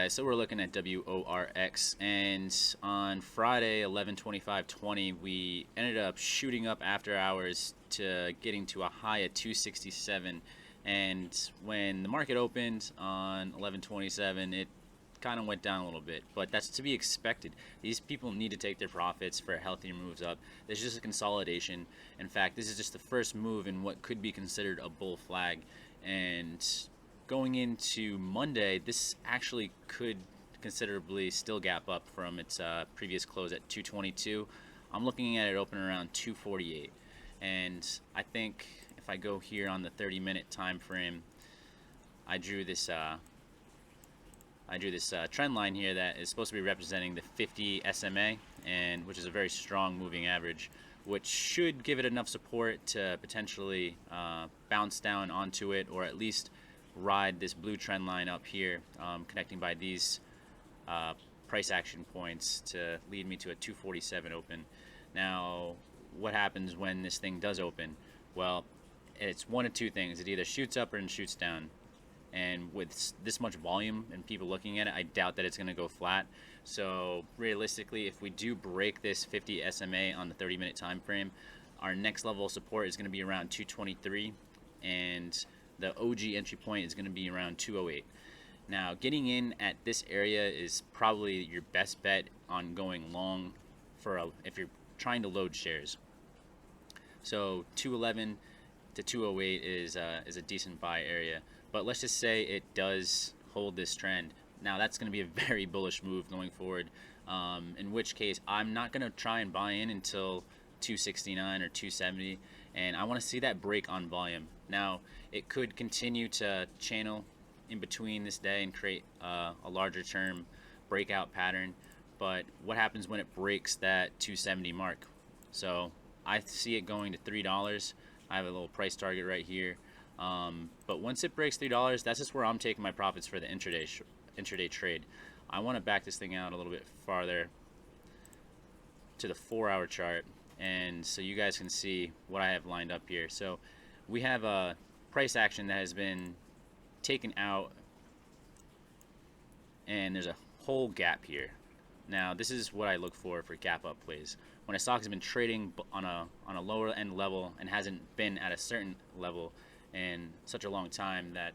guys, so we're looking at WORX, and on Friday 11/25/20 we ended up shooting up after hours to getting to a high at 267, and when the market opened on 11/27 it kind of went down a little bit, but that's to be expected. These people need to take their profits for healthier moves up. There's just a consolidation. In fact, this is just the first move in what could be considered a bull flag, and going into Monday, this actually could considerably still gap up from its previous close at 222. I'm looking at it open around 248, and I think if I go here on the 30-minute time frame, I drew this trend line here that is supposed to be representing the 50 SMA, and which is a very strong moving average, which should give it enough support to potentially bounce down onto it, or at least ride this blue trend line up here, connecting by these price action points to lead me to a 247 open. Now, what happens when this thing does open? Well, it's one of two things. It either shoots up or it shoots down. And with this much volume and people looking at it, I doubt that it's going to go flat. So realistically, if we do break this 50 SMA on the 30-minute time frame, our next level of support is going to be around 223, and the OG entry point is going to be around 208. Now, getting in at this area is probably your best bet on going long if you're trying to load shares. So 211 to 208 is a decent buy area. But let's just say it does hold this trend. Now, that's going to be a very bullish move going forward, in which case I'm not going to try and buy in until 269 or 270, and I want to see that break on volume. Now, it could continue to channel in between this day and create a larger term breakout pattern, but what happens when it breaks that 270 mark? So I see it going to $3. I have a little price target right here, but once it breaks $3, that's just where I'm taking my profits for the intraday trade. I want to back this thing out a little bit farther to the 4-hour chart, and so you guys can see what I have lined up here. So we have a price action that has been taken out, and there's a whole gap here. Now, this is what I look for gap up plays. When a stock has been trading on a lower end level and hasn't been at a certain level in such a long time, that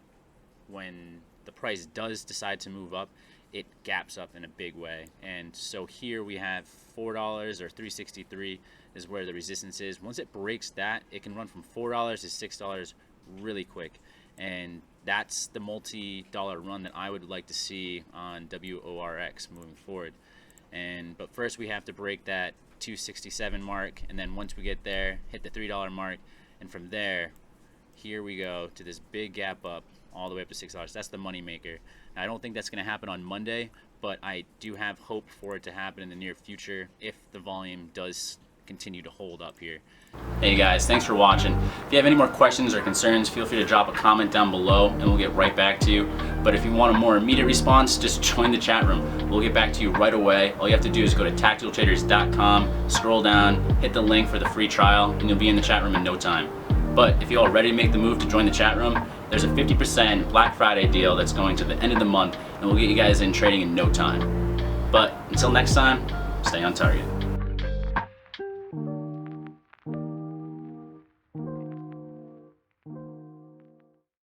when the price does decide to move up, it gaps up in a big way. And so here we have $4 or 363 is where the resistance is. Once it breaks that, it can run from $4 to $6 really quick, and that's the multi-dollar run that I would like to see on WORX moving forward. But first we have to break that 267 mark, and then once we get there, hit the $3 mark, and from there, here we go to this big gap up all the way up to $6. That's the money maker. Now, I don't think that's going to happen on Monday, but I do have hope for it to happen in the near future if the volume does continue to hold up here. Hey guys, thanks for watching. If you have any more questions or concerns, feel free to drop a comment down below and we'll get right back to you. But if you want a more immediate response, just join the chat room. We'll get back to you right away. All you have to do is go to tacticaltraders.com, scroll down, hit the link for the free trial, and you'll be in the chat room in no time. But if you already make the move to join the chat room, there's a 50% Black Friday deal that's going to the end of the month, and we'll get you guys in trading in no time. But until next time, stay on target.